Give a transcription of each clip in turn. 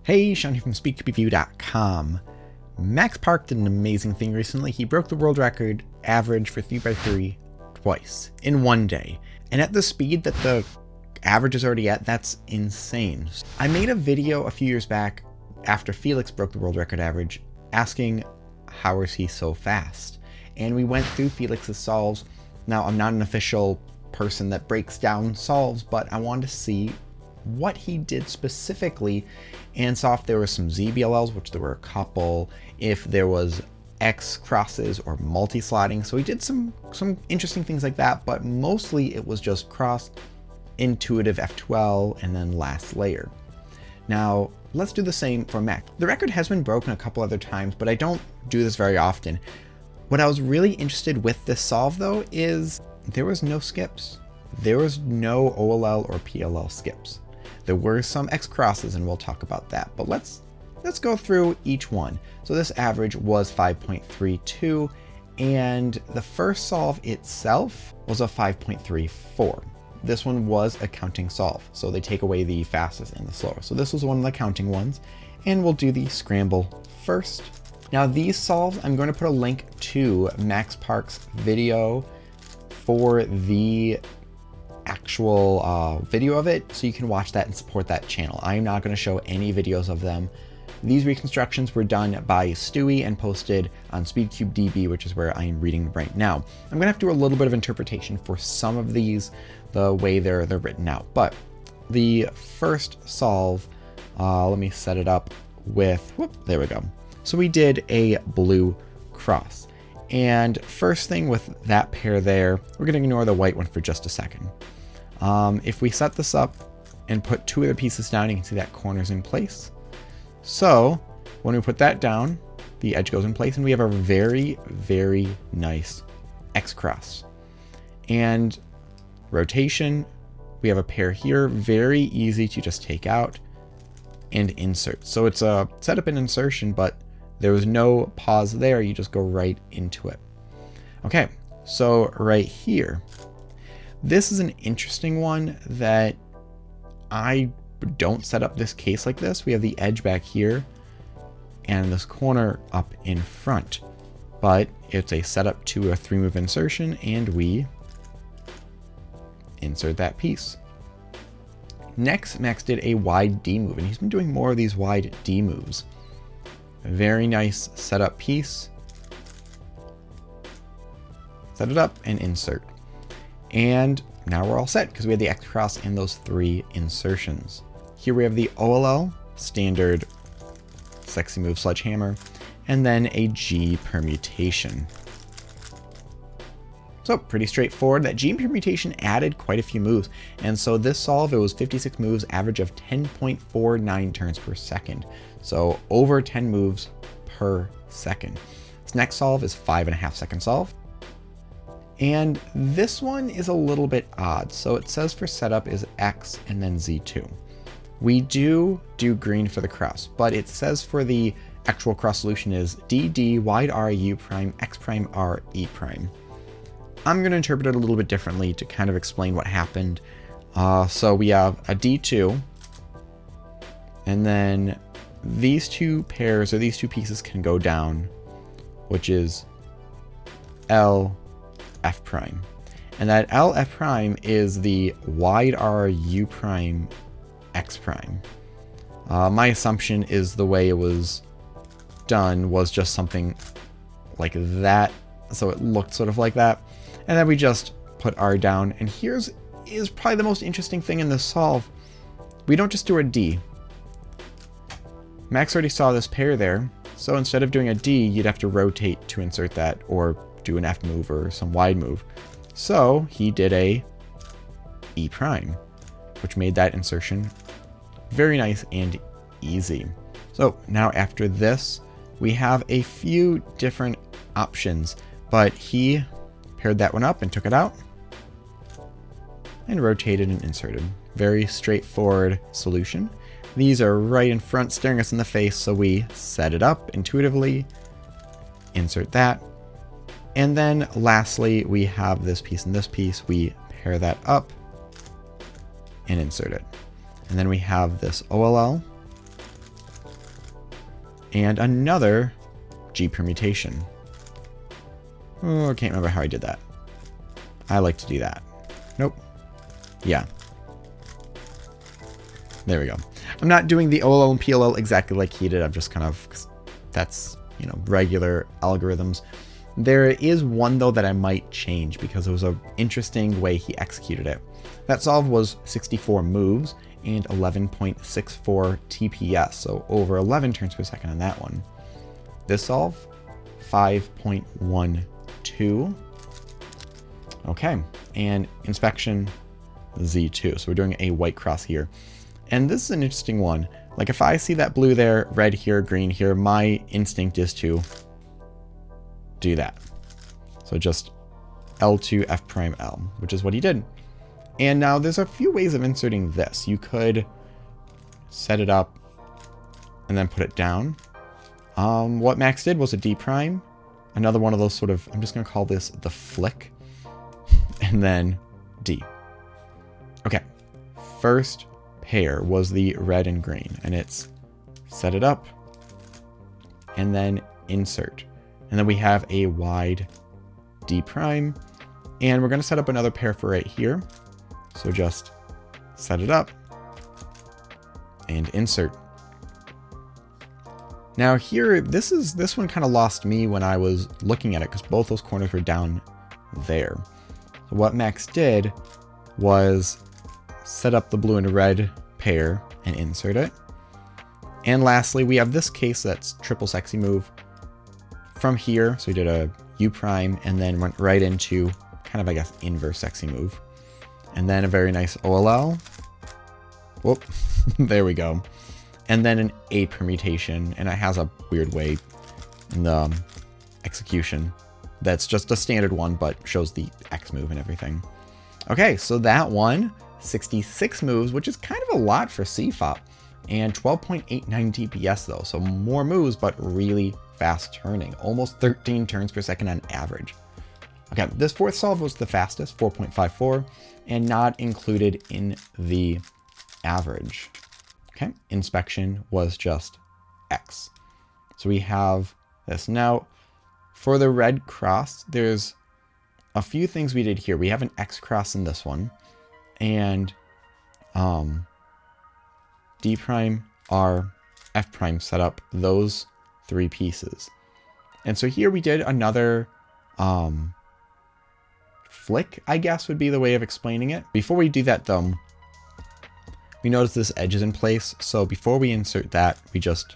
Hey, Sean here from SpeedCubeReview.com. Max Park did an amazing thing recently. He broke the world record average for 3x3 twice in one day. And at the speed that the average is already at, that's insane. I made a video a few years back after Felix broke the world record average asking how is he so fast? And we went through Felix's solves. Now, I'm not an official person that breaks down solves, but I wanted to see what he did specifically and saw if there was some ZBLLs, which there were a couple, if there was X crosses or multi-slotting. So he did some interesting things like that, but mostly it was just cross, intuitive F12, and then last layer. Now, let's do the same for Max. The record has been broken a couple other times, but I don't do this very often. What I was really interested with this solve though is there was no skips. There was no OLL or PLL skips. There were some X crosses, and we'll talk about that, but let's go through each one. So this average was 5.32, and the first solve itself was a 5.34. This one was a counting solve, so they take away the fastest and the slower. So this was one of the counting ones, and we'll do the scramble first. Now these solves, I'm going to put a link to Max Park's video for the actual video of it, so you can watch that and support that channel. I am not going to show any videos of them. These reconstructions were done by Stewie and posted on SpeedCubeDB, which is where I am reading right now. I'm going to have to do a little bit of interpretation for some of these, the way they're written out. But the first solve, let me set it up with, there we go. So we did a blue cross. And first thing with that pair there, we're going to ignore the white one for just a second. If we set this up and put two of the pieces down, you can see that corner's in place. So when we put that down, the edge goes in place, and we have a very, very nice X cross. And rotation, we have a pair here, very easy to just take out and insert. So it's a setup and insertion, but there was no pause there. You just go right into it. Okay, so right here, this is an interesting one that I don't set up this case like this. We have the edge back here and this corner up in front, but it's a setup to a 3-move insertion, and we insert that piece. Next, Max did a wide D move, and he's been doing more of these wide D moves. Very nice setup piece. Set it up and insert. And now we're all set because we have the X cross and those 3 insertions. Here we have the OLL, standard sexy move sledgehammer, and then a G permutation. So pretty straightforward. That G permutation added quite a few moves. And so this solve, it was 56 moves, average of 10.49 turns per second. So over 10 moves per second. This next solve is 5.5 second solve. And this one is a little bit odd. So it says for setup is X and then Z2. We do green for the cross, but it says for the actual cross solution is DD wide R U prime X prime R E prime. I'm going to interpret it a little bit differently to kind of explain what happened. So we have a D2, and then these two pairs, or these two pieces, can go down, which is L F prime. And that L F prime is the wide R U prime X prime. My assumption is the way it was done was just something like that. So it looked sort of like that. And then we just put R down. And here's is probably the most interesting thing in this solve. We don't just do a D. Max already saw this pair there. So instead of doing a D, you'd have to rotate to insert that, or do an F move or some wide move. So he did a E prime, which made that insertion very nice and easy. So now after this, we have a few different options, but he paired that one up and took it out and rotated and inserted. Very straightforward solution. These are right in front, staring us in the face, so we set it up intuitively, insert that, and then lastly we have this piece and this piece. We pair that up and insert it. And then we have this OLL, and another G permutation. Oh, I can't remember how I did that. I like to do that. Nope. Yeah. There we go. I'm not doing the OLL and PLL exactly like he did. I'm just kind of, that's, you know, regular algorithms. There is one, though, that I might change because it was an interesting way he executed it. That solve was 64 moves and 11.64 TPS, so over 11 turns per second on that one. This solve, 5.12. Okay, and inspection Z2. So we're doing a white cross here. And this is an interesting one. Like if I see that blue there, red here, green here, my instinct is to do that. So just L2 F prime L, which is what he did. And now there's a few ways of inserting this. You could set it up and then put it down. What Max did was a D prime, another one of those sort of, I'm just going to call this the flick, and then D. Okay, first pair was the red and green, and it's set it up and then insert. And then we have a wide D prime, and we're going to set up another pair for right here. So just set it up and insert. Now here, this one kind of lost me when I was looking at it because both those corners were down there. So what Max did was set up the blue and red pair and insert it. And lastly, we have this case that's triple sexy move from here. So we did a U prime and then went right into kind of, I guess, inverse sexy move. And then a very nice OLL. Whoop, there we go. And then an A permutation, and it has a weird way in the execution that's just a standard one, but shows the X move and everything. Okay, so that one, 66 moves, which is kind of a lot for CFOP, and 12.89 DPS though, so more moves, but really fast turning, almost 13 turns per second on average. Okay, this fourth solve was the fastest, 4.54, and not included in the average. Okay, inspection was just X. So we have this. Now, for the red cross, there's a few things we did here. We have an X cross in this one, and D prime, R, F prime set up those three pieces. And so here we did another flick, I guess would be the way of explaining it. Before we do that though, we notice this edge is in place. So before we insert that, we just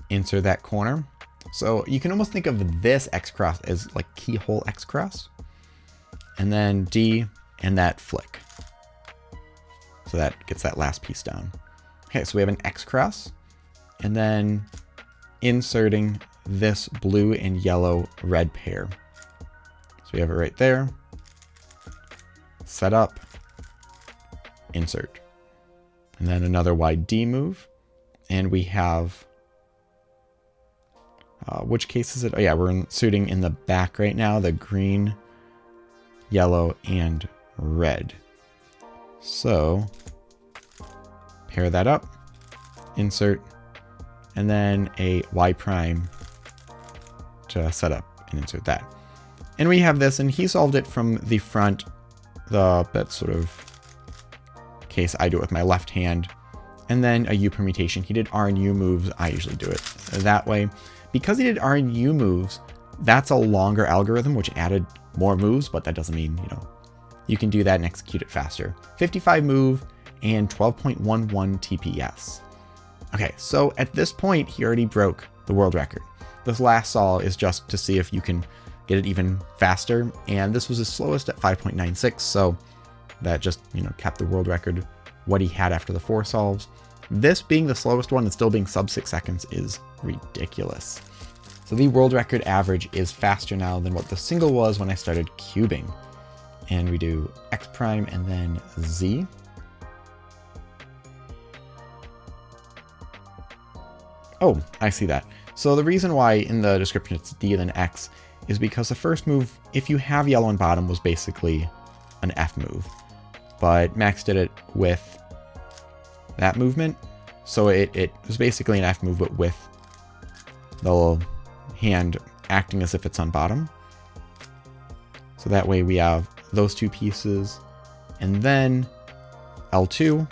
insert that corner. So you can almost think of this X cross as like keyhole X cross, and then D and that flick. So that gets that last piece down. Okay, so we have an X cross, and then inserting this blue and yellow red pair. So we have it right there. Set up, insert. And then another wide D move. And we have, which case is it? Oh yeah, we're inserting in the back right now, the green, yellow, and red. So pair that up, insert, and then a Y prime to set up and insert that. And we have this, and he solved it from the front, that sort of case. I do it with my left hand, and then a U permutation. He did R and U moves. I usually do it that way. Because he did R and U moves, that's a longer algorithm, which added more moves, but that doesn't mean, you can do that and execute it faster. 55 move and 12.11 TPS. Okay, so at this point, he already broke the world record. This last solve is just to see if you can get it even faster, and this was his slowest at 5.96, so that just, kept the world record what he had after the 4 solves. This being the slowest one and still being sub 6 seconds is ridiculous. So the world record average is faster now than what the single was when I started cubing. And we do X prime and then Z. Oh, I see that. So the reason why in the description it's D and then X is because the first move, if you have yellow on bottom, was basically an F move. But Max did it with that movement. So it was basically an F move, but with the little hand acting as if it's on bottom. So that way we have those two pieces. And then L2,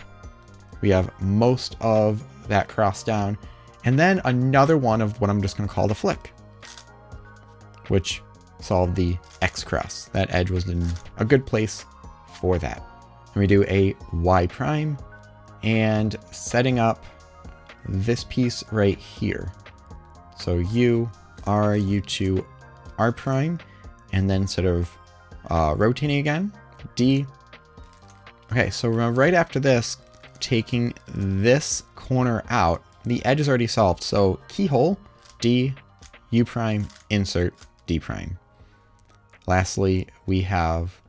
we have most of that cross down. And then another one of what I'm just going to call the flick, which solved the X cross. That edge was in a good place for that. And we do a Y prime and setting up this piece right here. So U, R, U2, R prime, and then sort of rotating again, D. Okay, so right after this, taking this corner out, the edge is already solved. So keyhole, D, U prime, insert, D prime. Lastly, we have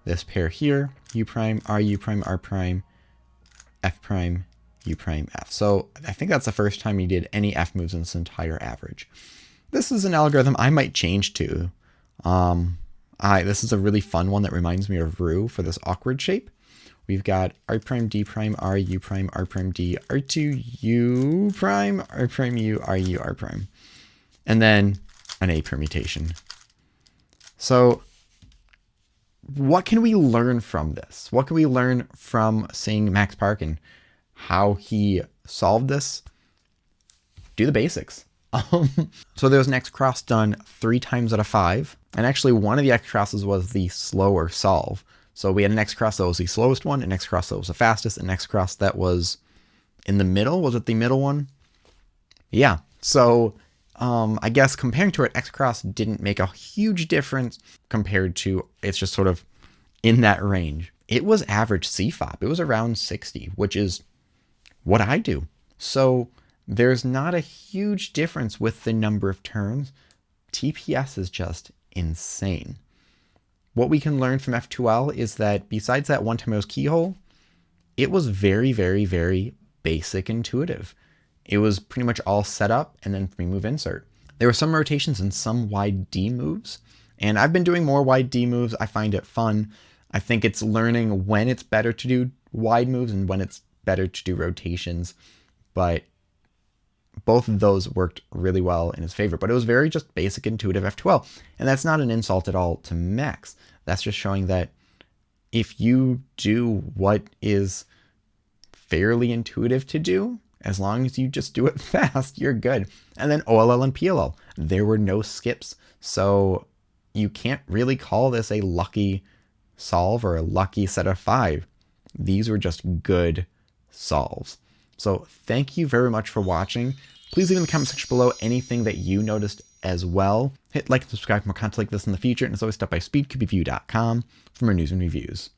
this pair here, U prime, R prime, F prime, U prime, F. So I think that's the first time you did any F moves in this entire average. This is an algorithm I might change to. This is a really fun one that reminds me of Rue for this awkward shape. We've got R prime, D prime, R, U prime, R prime, D, R2, U prime, R prime, U, R, U, R prime. And then an A permutation. So what can we learn from this? What can we learn from seeing Max Park and how he solved this? Do the basics. So there was an X cross done 3 times out of 5. And actually one of the X crosses was the slower solve. So we had an X cross that was the slowest one, an X cross that was the fastest, an X cross that was in the middle. Was it the middle one? Yeah. So I guess comparing to it, X cross didn't make a huge difference compared to it's just sort of in that range. It was average CFOP. It was around 60, which is what I do. So there's not a huge difference with the number of turns. TPS is just insane. What we can learn from F2L is that besides that one time it was keyhole, it was very, very, very basic intuitive. It was pretty much all set up and then remove insert. There were some rotations and some wide D moves, and I've been doing more wide D moves. I find it fun. I think it's learning when it's better to do wide moves and when it's better to do rotations, but both of those worked really well in his favor. But it was very just basic intuitive F2L, and that's not an insult at all to Max. That's just showing that if you do what is fairly intuitive to do, as long as you just do it fast, you're good. And then OLL and PLL, there were no skips. So you can't really call this a lucky solve or a lucky set of 5. These were just good solves. So thank you very much for watching. Please leave in the comment section below anything that you noticed as well. Hit like and subscribe for more content like this in the future. And as always, stop by speedcubeview.com for more news and reviews.